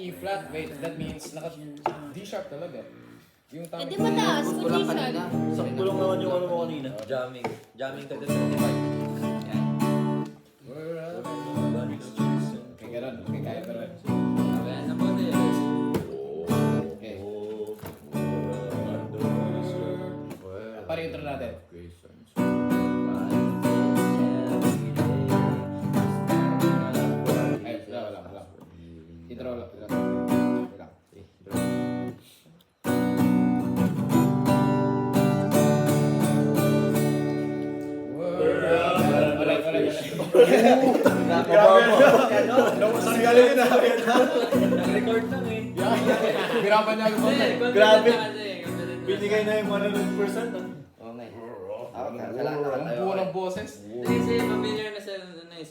E flat, wait, that means naka D sharp talaga. Yung Eh tamang di mataas, kung di siya. Sakto lang naman yung ano mo kanina. Jamming. Jamming to the 25. Yan. Okay, ganun. Okay, kaya pa rin. Ayan, naman eh. Okay. Para intro natin. Ay, wala. Intro lang. Saan galing yun ah? Record lang eh. Hirapan niya ako. Grabe. Binigay na yung 100% ah. Okay. Ang buo ng boses. Kasi familiar na sa ano eh.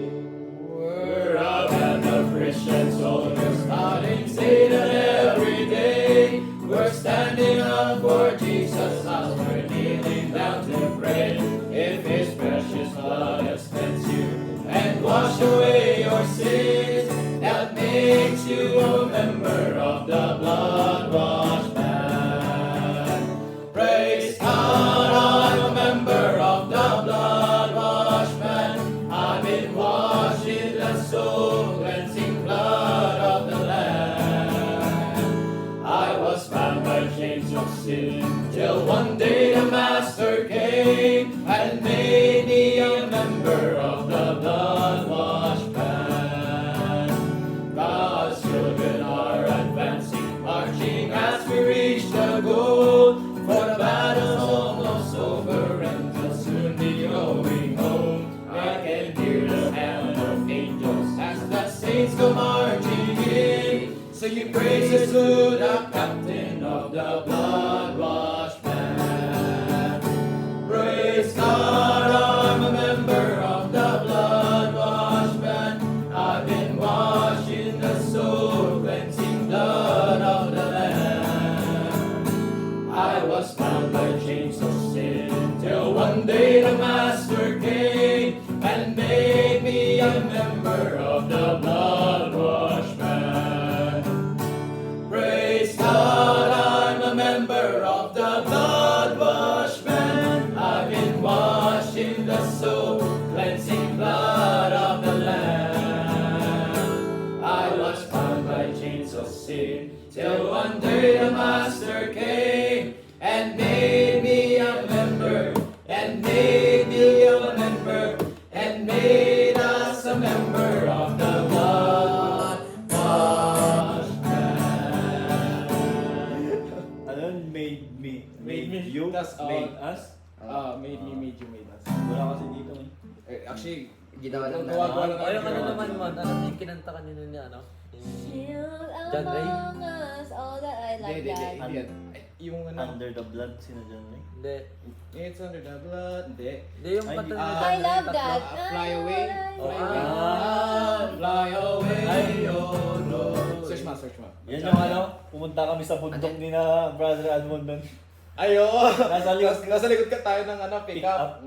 We're a band of Christian soldiers fighting Satan every day. We're standing up for Jesus as we're kneeling down to pray. If His precious blood has cleansed you and washed away your sins, that makes you a member of the blood-washed band. Praise God, I'm a member of the blood-washed band. I've been washed in the soul-cleansing blood of the Lamb. I was bound by chains of sin till one day the Master came and made me a member of the blood-washed band. God's children are advancing, marching as we reach the goal. For the battle's almost over and we'll soon be going home. I can hear the hand of angels as the saints go marching in, singing praises to the captain of the blood-washed band. Praise God, I'm a member of the blood-washed band. I've been washed in the soul-cleansing blood of the Lamb. I was bound by chains of sin till one day the Master came and made me a member of the blood-washed band. Praise God, I'm a member of the blood-washed band. I've been washed in the soul-cleansing blood of the Lamb. I was bound by chains of sin till one day the Master came and made me a member, and made me a member, and made us a member of the blood-washed band. Ano yun? Made me. Made me. You? Tas, Made us? Made me, made you, made us. Wala kasi dito eh. Actually, Ginawa lang na. gawa lang Ay, yung ano naman man. Ano yung kinanta kanina niya, ano? Shield John Ray? among us, all that I like Hindi. that. Yan. Ay, yung ano, Under the blood, sino dyan eh? Hindi. it's under the blood, hindi. Hindi yung Ay, kanta ni ah, John I Ray, love tatlo. that. Fly away. Oh, Fly away, Ay. oh no. Search mo. Yan yung ano, pumunta kami sa bundok ni na Brother Admond nun. Ayo! Nasa likod ka tayo ng ano, pick Pick up.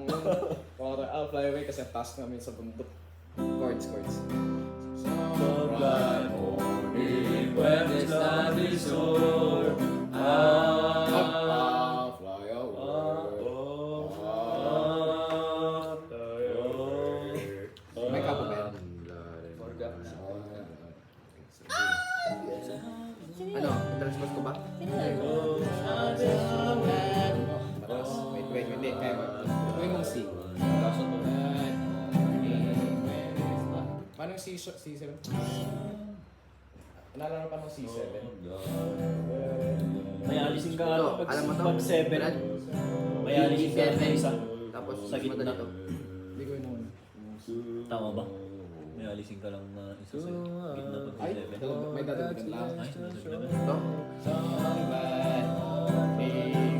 Fly away kasi task namin sa bundok. Chords. So bright morning when the sun is o'er, Fly away. May kapo ba yan? Ano? Transpose ko ba? Sino yun? Wait, hindi. Kaya ba? Gawin mong C. Paano yung C7? Naalala pa ng C7? May alisin ka nga Ito, pag alam mo to? 7. Brad? May alisin ka nga isa. Tapos Sa gitna. dito. Hindi ko yun. Tama ba? May alisin ka lang na isa sa gitna pag Ay, 7. may dadagdagan lang. Ay, nadagdagan. Ito? Somebody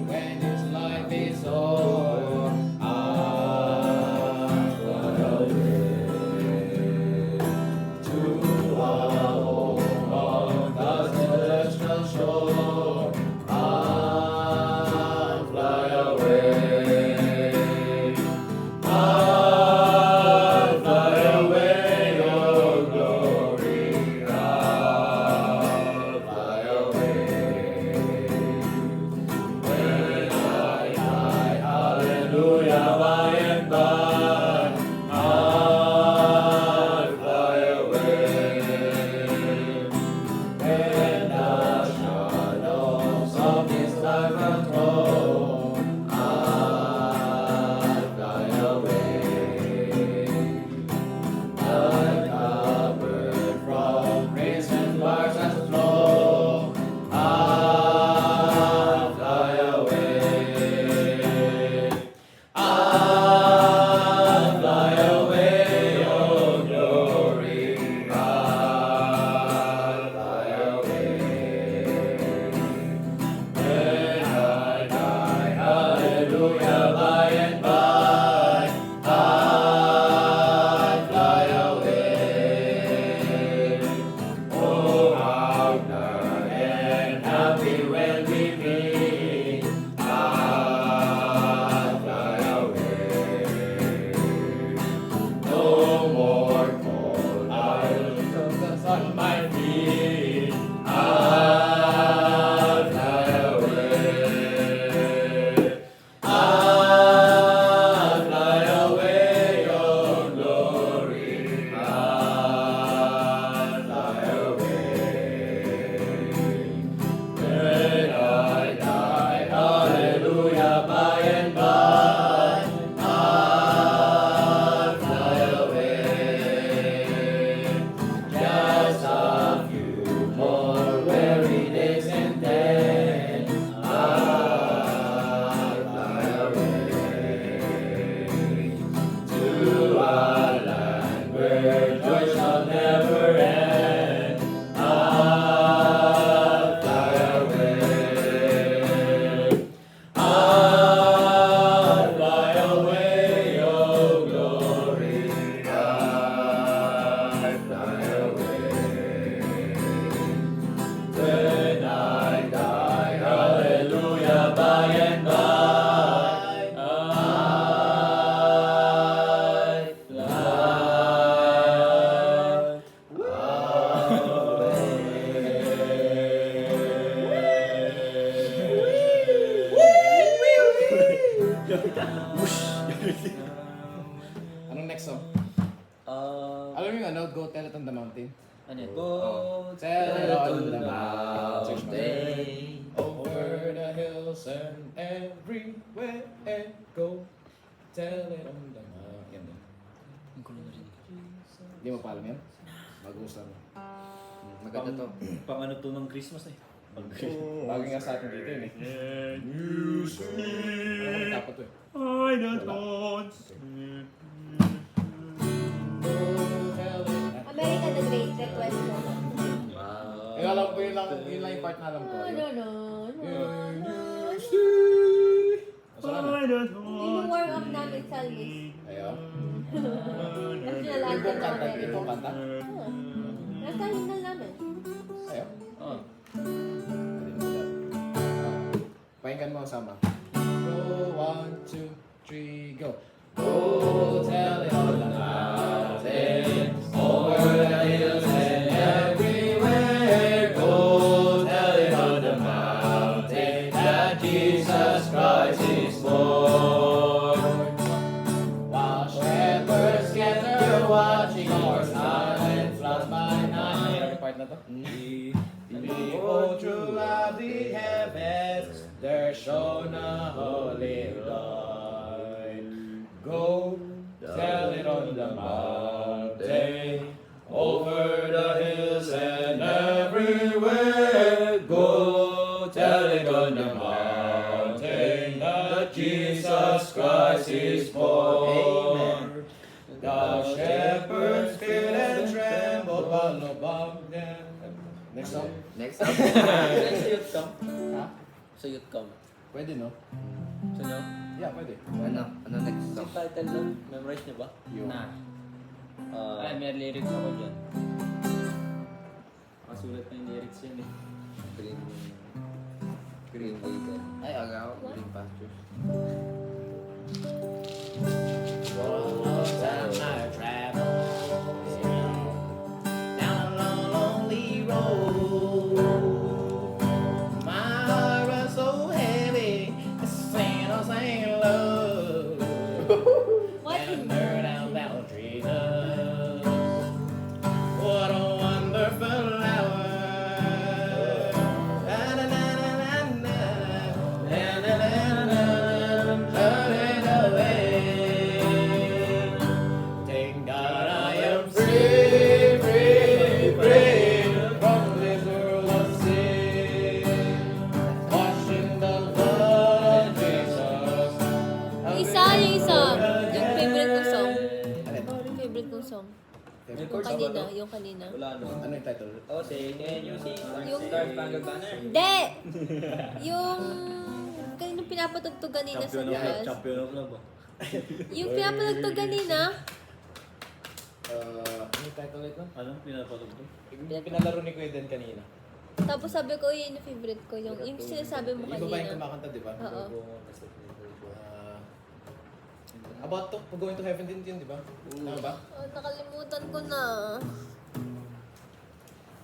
when his life is over, I'll fly away to a home on the celestial shore. I'll fly away. I'll fly away. Alam mo yung ano, Go Tell It on the Mountain? Ano yun? Go Tell it on the the mountain. mountain. Over the hills and everywhere go. Tell it on the mountain. Yan din. Hindi mo pa alam yan? Magustuhan mo. Maganda to. Pang ano to ng Christmas eh. Pag Bagay nga sa atin dito yun eh. you see, Dapat to eh. I don't want American the Great, request ko. Eh, alam ko yun lang yung part na alam ko. No, no, no, no. Masarap na. Yung warm-up namin sa list. Ayaw. Kasi nalaan Ibong ka kanta, namin. ibong kanta. Nasa hingal namin. Ayaw. Oh. Pakinggan mo sama. Go, 1, 2, 3, go. Go, tell it on the mountain, over the hills and everywhere. Go, tell it on the mountain that Jesus Christ is born. While shepherds gather watching o'er silent floods by night. Part na to? Behold, throughout the heavens, there shone a holy light. Go, tell it on the mountain, over the hills and everywhere. Go, tell it on the mountain that Jesus Christ is born. The shepherds feared and trembled, but no bomb them. Next song? Next up. Sa youth camp. Ha? Sa youth camp. Pwede, no? So, no? Yeah, pwede. Ano next Yung song? title nun, memorize niyo ba? Yung... Ay, may lyrics ako dyan. Nakasulat na yung lyrics yan eh. Green... Green Wagon. Ay, agaw. Green Pastures. Long time I traveled down a lonely road. My heart was so heavy, the sailors ain't low. What? And I heard about Jesus. What a wonderful hour. Na-na-na-na-na-na. Na-na-na-na-na. Turning away. Thank God I am free, free, free from this world of sin. Washed in the blood of Jesus. Isa, yung isa. Yung favorite kong song. Alin? Yung favorite kong song. May Yung chords ba kanina, to? yung kanina. Wala no. Ano yung title? Oh, say, can you see? Yung- Star Spangled Banner. Hindi! Yung... Kaninong pinapatugtog kanina sa champion of love, class. champion of love. Yung pinapatugtog kanina, Ano yung title ito? Ano? Pinapatugtog? Pinalaro ni Kuya Den kanina. tapos sabi ko, yun yung favorite ko. Yung sinasabi mo Yung babaeng kanina. kumakanta, di ba? Oo. About to, going to heaven din yun, di ba? Tama ba? Oh, nakalimutan ko na.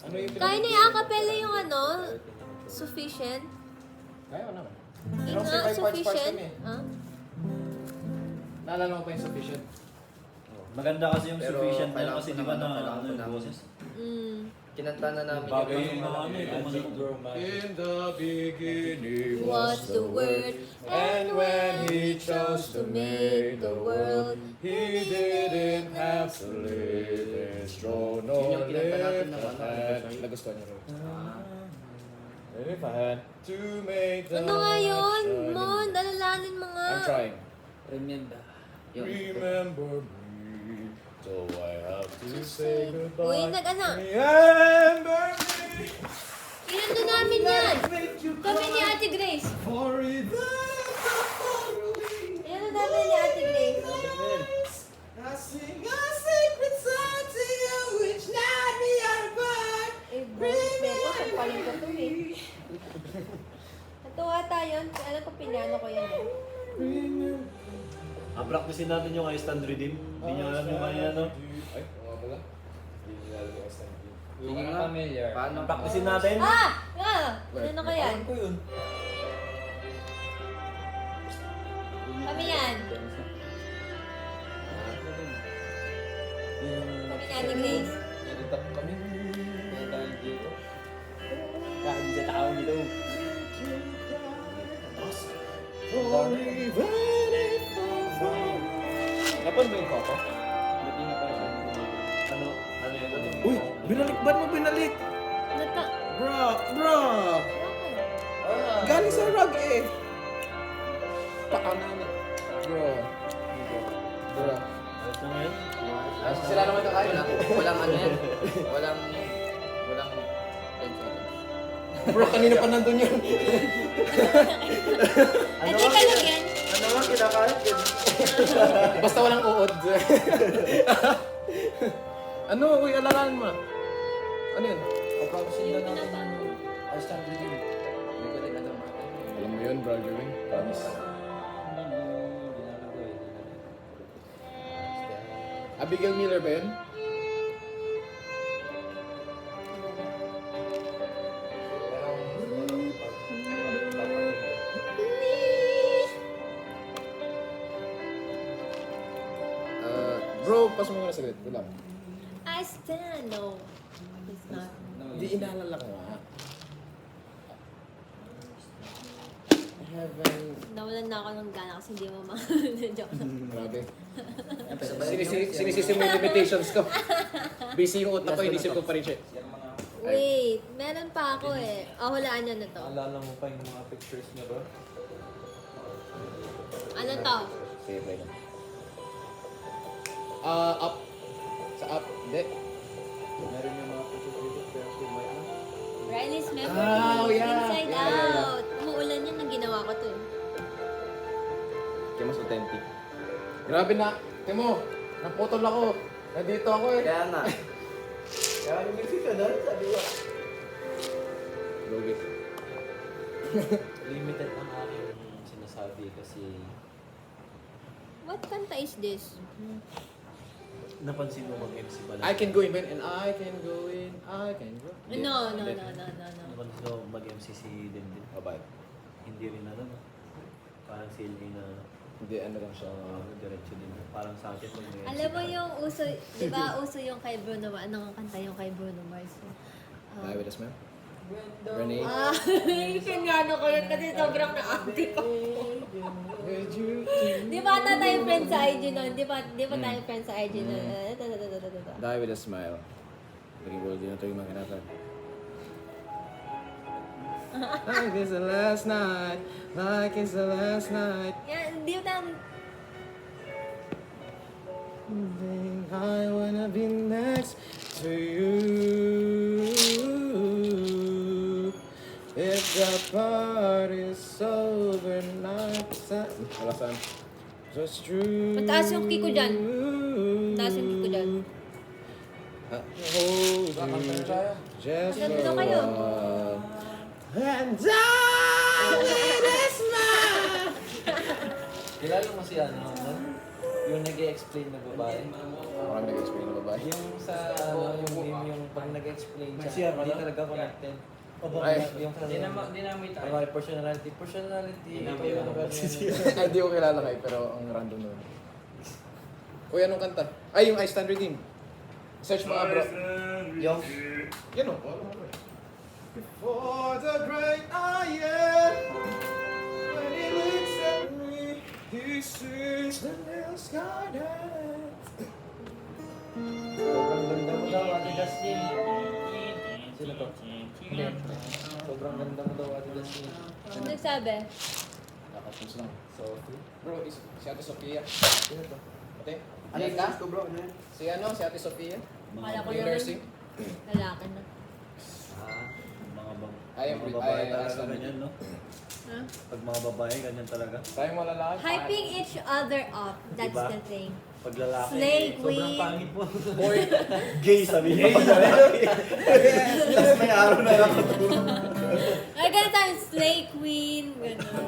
Ano yung Kaya na yung acapella yung ano, sufficient. Kaya ko naman. Yung Pero kasi nga, 5 parts sufficient. kami eh. Ha? Naalala mo pa yung sufficient? Maganda kasi yung Pero sufficient na kailangan kasi ko di ba naman, na kailangan ano ko yung naman. boses. Mm. Kinanta na namin Bagay yung yung mga ano eh, kung ano. In the beginning Was the Word, and when he chose to make the world, he didn't have to leave his throne Yun or yung kinanta natin lift ng a ano, hand. sorry. Nagustuhan niyo rin. Lift a hand to make the Ano nga yun? shining- Mon, alalanin mo nga. I'm trying. Remember. Yung Remember me, so I have to say goodbye. Uy, nag-ano? Remember me, Inano namin yan. Kami ni Ate Grace. for remember me. Inano namin ni Ate Grace. I sing a sacred song to you, which light me on fire. Eh, Beto, sa paling ko to eh. Natuwa tayo. Alam ko, pinano ko yan eh. Practicein natin yung I-Stand Redeem. Hindi nyo alam yung kanina, no? Ay, mga pala. Hindi nila alam yung SND. Yung Sige mga nga. familiar. Paano? Practicein natin. Ah! Ah! Ano ko yan? ko yun. Kami yan. Kami ni Ate Grace. Nilitap kami. Kaya dahil dito. Kahit sa tao dito. Napon ba yung koko? Buti nga pala siya. Ano yun? Uy! Binalik! Ba't mo binalik? Nata. Bro! Bro! Okay. Galing sa rug eh! Paa namin. Bro. Bro. Ayos na ngayon? Sila naman kakain. Walang ano yan. Walang 10 seconds. Bro, kanina pa nandun yun. Ay, di ka lang yan. Ano nga kinakain yun? Basta walang uod. Ano? Uy, alalaan mo. Ano yun? Pagpapasin na natin yung I-stand with you. May galing na naman. Alam mo yun, bro, Jerwin. Promise. Abigail Miller ba yun? Bro, pas mo muna saglit. Ito lang. I stand. No. It's not. Hindi inaalala ko nga. Heaven. Nawalan na ako ng gana kasi hindi mo joke lang. Grabe. Sinisisi mo yung limitations ko. Busy yung utak ko, inisip ko pa rin siya. Wait, meron pa ako eh. Hulaan nyo na to. Alala mo pa yung mga pictures niya ba? Ano to? Sige, play lang. Up. Sa up. Hindi. Meron yung mga pictures dito, pero kung may ano. Riley's Memories. Oh, yeah. Inside Yeah, yeah, yeah. Out. Umuulan yun nung ginawa ko to eh. Kaya mas authentic. Grabe na. Timo, naputol ako. Nandito ako eh. Kaya nga. Kaya nag-music ka na, sabi ko. Logi. Limited ang aking sinasabi kasi What kanta is this? napansin mo mag-MC pala. I can go in, man, and I can go in, I can go. No. Napansin mo mag-MC si Dindin. Bye. Hindi rin ano, no? Parang CLA na Hindi, ano lang siya. diretso din. Parang sa akin pag may MC Alam mo parang- yung uso, di ba uso yung kay Bruno Mars? Anong kanta yung kay Bruno Mars? Die with a smile. Renee. Kanyano ko yun kasi sobrang na-anti ko. Would you Di ba ata tayo friends sa IG nun? Di ba tayo friends sa IG nun? Die with a smile. Naging world yun ito yung mga kinatan. Like it's the last night. Like it's the last night. Yan, di ba I wanna be next to you. If the party's over, not sad. Wala saan. Just true. Mataas yung key ko dyan. Mataas yung key ko dyan. Hold you just Nandito for a kayo. while. And die with a smile. Kilala mo si ano, no? Yung nag-i-explain na babae. Parang nag-explain na babae. Yung sa ano, yung meme, yung pag nag-explain siya, Siya, hindi ano? talaga connected. Ay. Yung sa Dinamoy tayo. Ay, personality. Personality. Dinamoy Yung tayo. ganyan. Hindi ko kilala kayo, pero ang random nun. Uy, anong kanta? Ay, yung I Stand Redeem. Search mo bro. Yung Yan o. Before the great I am, when he looks at me, he sees the nails garden. sobrang ganda mo daw, Ate Dustin. Sino to? Hindi. Sobrang ganda mo daw, Ate Dustin. Ano nagsabi? Nakapos lang. Sophie. Bro, si Ate Sofia. Sino to? Ate? Ano ka? Bro, ano yan? Si si Ate Sofia. Akala ko Yung naman. nursing. Lalaki na. Mga Ay, mga babae ay, talaga Aslan. ganyan, no? Ha? Pag mga babae, ganyan talaga. Tayong mga lalaki. Hyping each other up. That's Diba? the thing. Pag lalaki, Slay sobrang queen. pangit mo. Boy. Gay, sabi niya. Tapos may araw na lang. Ay, ganun tayo. Slay queen. Ganun.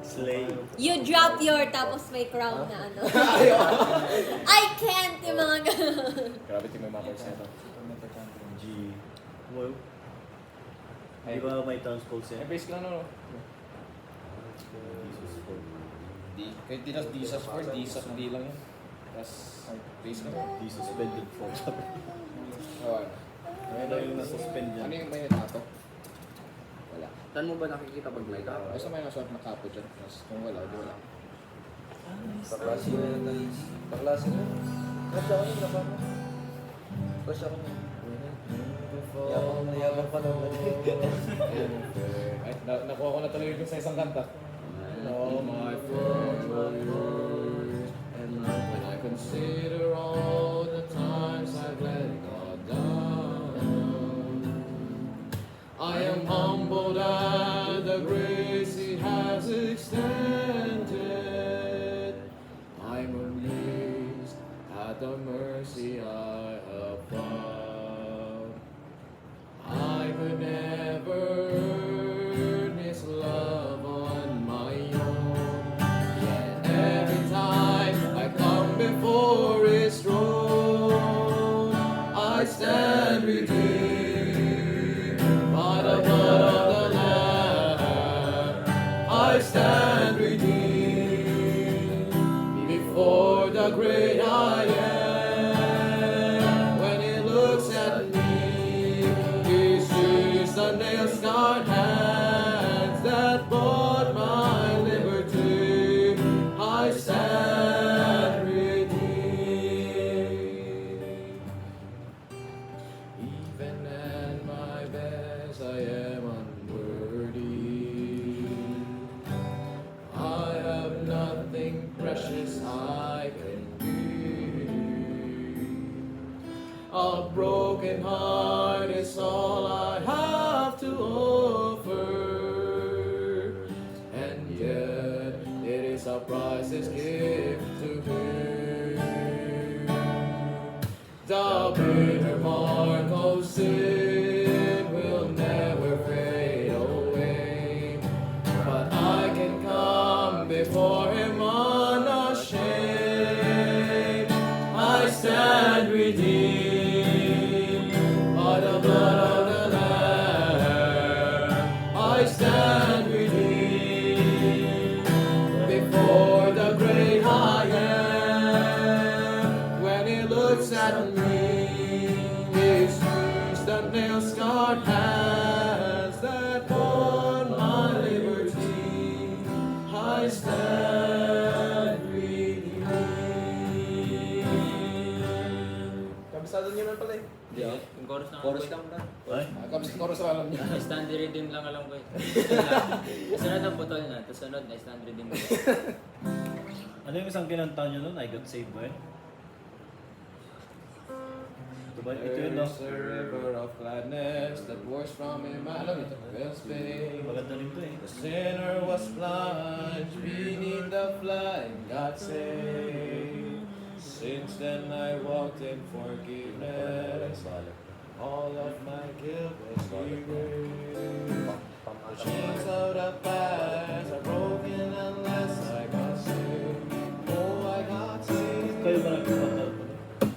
Slay. You drop your tapos may crown na ano. I can't yung mga ganun. Grabe, tingnan mo yung mga person. G. Wow. Di ba may transpose Eh, yan? basic lang no. Jesus po. Di. Kahit di na Jesus first, di lang yun. Tapos, please ka. Di suspended for Okay. Kaya na yung nasuspend Ano yan. yung may nato? Wala. Saan mo ba nakikita pag light up? Basta may nasuot na kapo dyan. Tapos kung wala, di wala. Paklase na yun. Paklase na yun. Crush ako yun, napa mo. Crush ako yun. Yabang pa naman. Ay, nakuha ko na tuloy yung sa isang kanta. Oh my forward, and when I consider all the times I've let God down, I am humbled at the grace He has extended. I'm amazed at the mercy I have found. I could never earn His love on my own. Yet every time I come before His throne, I stand redeemed by the blood of the Lamb. I stand redeemed before the great I am. When He looks at me, He sees the nail-scarred hands that bought my liberty. I stand redeemed. Even at my best, I am unworthy. I have nothing precious I can give. A broken heart is all I have to offer, and yet it is a priceless gift to Him. The bitter mark of sin will never fade away, but I can come before Him unashamed. I stand redeemed by the blood of the Lamb. I stand redeemed before the great I am. When He looks at me, He sees the nail-scarred hands that bought my liberty. I stand redeemed. Kabisado niyo man pala eh. Hindi, yung chorus lang. Chorus lang na. Ay, Chorus na alam niya. Stand redeem lang alam ko eh. Sunod ang putol na, tapos sunod na stand redeem. ano yung isang kinanta nyo nun? I got saved ba yun? Ito ba? Ito yun, no? There's a river of gladness that pours from Emmanuel to Spain. Maganda rin to eh. The sinner was plunged beneath the flood and got saved. Since then I walked in forgiveness. All of my guilt was erased. The chains of the past are broken unless I got saved. Oh, I got saved. Kayo ba nagkakanta?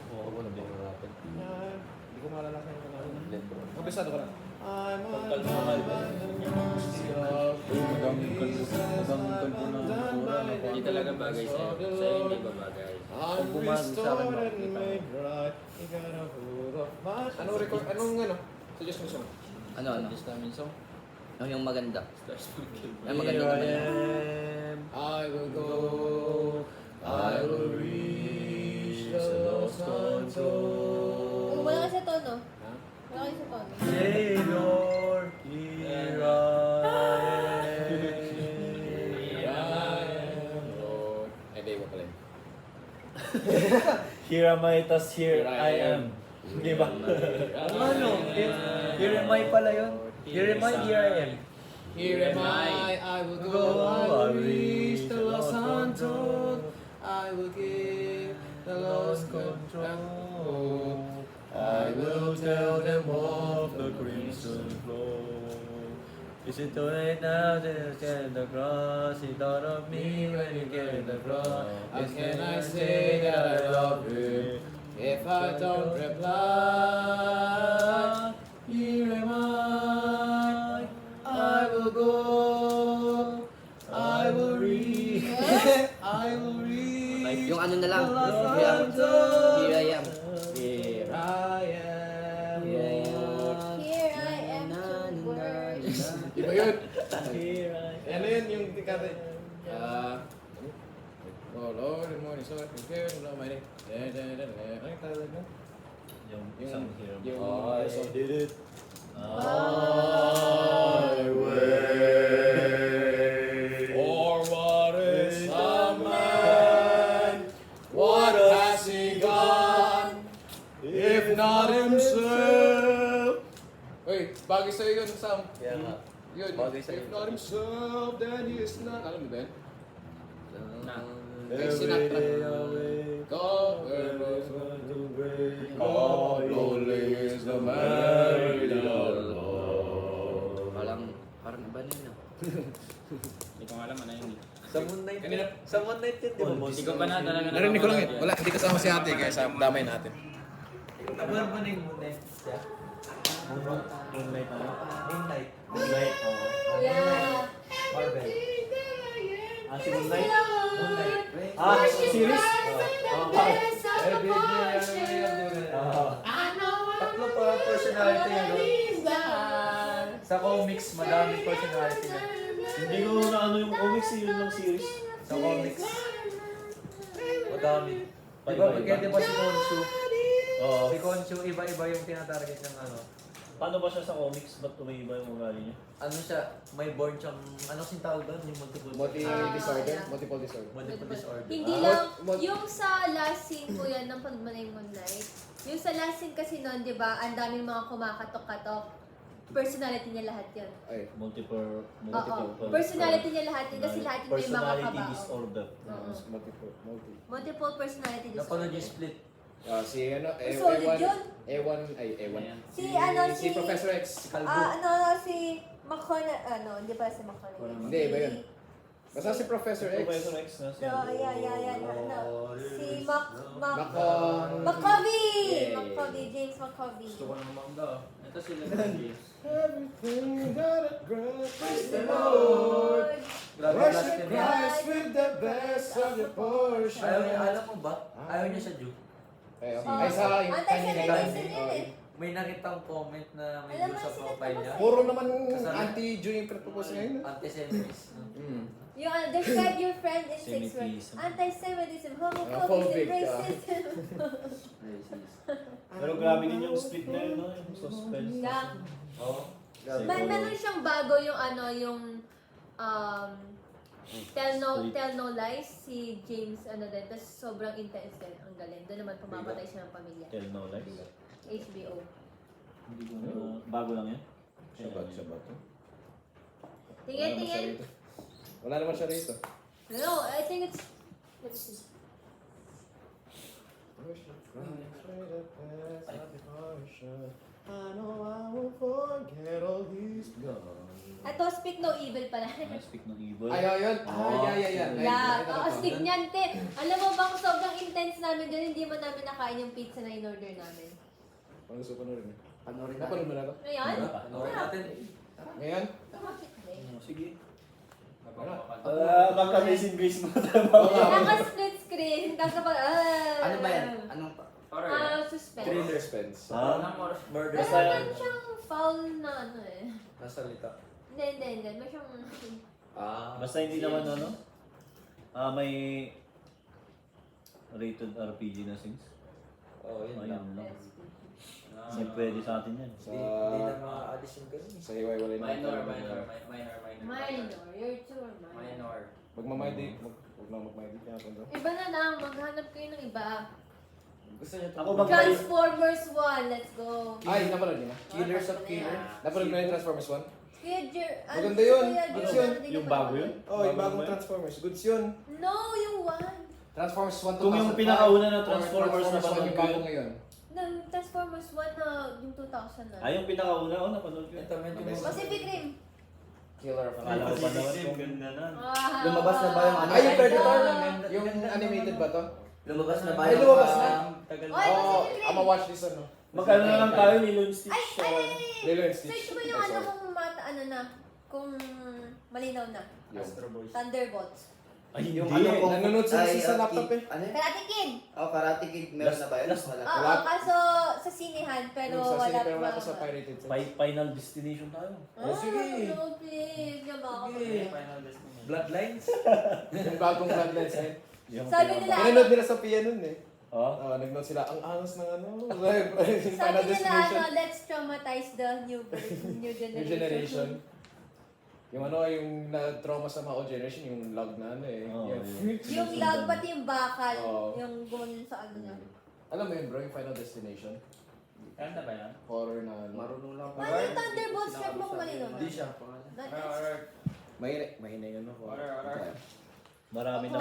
Oo, ako nabigyan natin. Hindi ko maalala sa yung kanal. Blend bro. Kabisado ka na. I'm Kalbo na kalbo. Hindi talaga bagay sa'yo. Sa'yo hindi ba bagay? I'm Bumagsak sa akin, restored and makikita made right. You got a hold of my... Anong record? Anong ano? Suggest mo song. Ano, ano? Just namin song. Ano yung maganda? Stars from Kill. Ay, maganda Here I naman yan. am. I will go. I will reach the lost Oh, wala kasi tono. Ha? Wala kasi tono. Savior, here I am. Here I am, Lord. Ay, di ba pala yun? Here am I, tas here I am. Di ba? Ano? Here am I pala yun. Here am I, here I am. Here am I will go, I will reach the lost untold. I will give the lost control. I will tell them of the crimson flow. Is it too late now to carry the cross? He thought of me when he carried the cross. How can I say that I love Him if I don't reply? Here am I will go, I will reach, I will reach. Yung ano na lang, lang. Here I am. Here I am. Here I am to work. Iba yun. Here I Ano yun yung tikate? Oh Lord, the morning star, prepare to blow my name. Ano yung tawag na? Yung isang hero. Yung I song. did it. For what is a man? What has he got? If not himself. Uy, bagay sa'yo yun, Sam. Kaya nga. Yun, Bagay sa'yo. if not himself, then he is not. Alam mo ba yun? Kay Sinatra. God, lonely is the man without love. Parang iba na yun. Hindi ko alam ano yun. Sa Moon Knight yun, di ba, boss? Hindi ko pa na talaga Narinig ko lang yun. Wala, hindi kasama si ate kaya sa damay natin. Nabuhan mo na yung Moon Knight. Moonlight ano? Moonlight. Moonlight, oo. Yeah. Marvel. Ah, si Moonlight? Moonlight. Ah, series? Tatlo pa personality yan. Sa comics, madaming personality na. Hindi ko na ano yung comics, yun lang series. Sa comics. Madami. Di ba, di ba si Khonshu? Oo. Si Khonshu, iba-iba yung tinatarget ng ano. Paano ba siya sa comics? Ba't umaiba yung ugali niya? Ano siya, may born siyang, ano sing tawag doon? Yung multiple Disorder? yeah. Multiple disorder. multiple disorder. Hindi Ah, lang, what- yung sa last scene po yan ng Pagmanay Moonlight, yung sa last scene kasi noon, di ba, ang daming mga kumakatok-katok. Personality niya lahat yun. Ay, Multiple Oo. Personality niya lahat yun kasi lahat yun may mga Personality kabao. disorder. Oo. multiple. Multiple personality Napanood yung disorder. Split. Si ano, Solid yun. A1. Si ano, Si Professor X. si McConaughey, hindi pala si McConaughey. Hindi, iba yun. Basta si Professor X. Professor X na siya. Si Macon. McCovey! Yeah. McCovey, James McCovey. Gusto ko ng manga. Ito sila ng Everything that a great praise the Lord. Grabe Worship plastic. Christ with the best of your portion. Alam mo ba? Ayaw niya sa Jew. Ay, Oh, ay sa anti-Semitism yun eh. May nakitang comment na may Alam Jew mo, sa profile niya. Puro naman Kasama. anti-Jew yung propose ngayon. Anti-Semitism. Yung describe your friend in 6 words. Semitism. Anti-Semitism, Homophobic, homophobic, racism. Pero grabe din yung split na yun, no? Yung suspense. Yeah. Oo. Meron siyang bago yung yung Tell No Lies, si James din. Tapos sobrang intense din, ang galing. Doon naman pumamatay siya ng pamilya. Tell no lies. HBO. Hindi ko bago lang yan. Sabat. Tingin. Wala naman siya rito. No, I think it's... Let me see. Worship Christ with the best of your portion. I know I will forget all he's done. Ito, Speak No Evil pala. Speak ng evil. Ay, yun. Yeah, stick niyan, te. Alam mo ba, kung sobrang intense namin doon, hindi mo namin nakain yung pizza na in-order namin. Parang gusto ko na rin. Panoorin Napanood mo na to? Ngayon? Panoorin natin. Ngayon? Sige. Wala. Magka-amazing grace mo. Naka-split screen, tapos kapag, Ano ba yan? Anong suspense. Thriller suspense. murder? Pero meron siyang foul na Nasalita. Hindi. May siyang... Basta hindi naman may rated RPG na scenes. Oo, yun lang. Ayun lang. Kasi pwede sa atin yan. Hindi na maalis yung ganun. Sa hiwa-hiwalay na. Minor. You're too minor. Magmamay-date. Huwag lang magmay-date. Iba na lang. Maghanap kayo ng iba. Gusto niya Ako mag-buy. Transformers 1. Let's go. Ay, napanood niyo na? Killers of Killer. Napanood mo na yung Transformers 1? Maganda yun. Goods yun. Yung bago yun? Oh, yung bagong Transformers. Goods yun. No, yung 1. Transformers 1 Kung yung 2005, pinakauna na or Transformers na Transformers 1 yung napanood ko bago yun. ngayon. Transformers 1 na yung 2000 na. Ay, yung pinakauna, napanood ko yun. Ito, medyo Pacific Rim. Killer of Akala ko pa naman Killers. ganda na. Lumabas na ba yung Ay, yung Predator? Ganda. Yung animated ba to? Lumabas na ba Ay, yung... lumabas na. Tagal Oy, Oo, Pacific Rim. I'ma watch this ano. Magkano na lang tayo, Lilo and Stitch? Ay! Lilo and Stitch. Search mo yung kung malinaw na. Yung Astro Boys. Thunderbolts. Ay, Yung hindi. ano ko, Nanonood sila sa laptop eh. Ano yun? Karate Kid! Oh, Karate Kid, meron na ba yun? Wala. Oo, kaso sa sinihan, pero Sa wala pero wala pa. pa sa pirated. Final Destination tayo. Oh, sige. No, please. Yaman ako. Sige. Final Destination. Bloodlines? Yung bagong Bloodlines eh. Sabi nila, Pinanood nila sa Pia nun eh. Oh? Nag-note sila, ang angas ng ano. sabi Final nila, Destination. let's traumatize the new generation. New generation. Yung na-trauma sa mga old generation, yung log na ano eh. Oo, Yung log, pati yung bakal, Oo. yung gumanon sa ano niya. Alam mo yun bro, yung Final Destination? Kaya na ba yan? Horror na ano. Marunong lang ako. Ano yung Thunderbolts? Check mo kung malino. Hindi siya. That is- Mahina yung ano. Horror. Marami na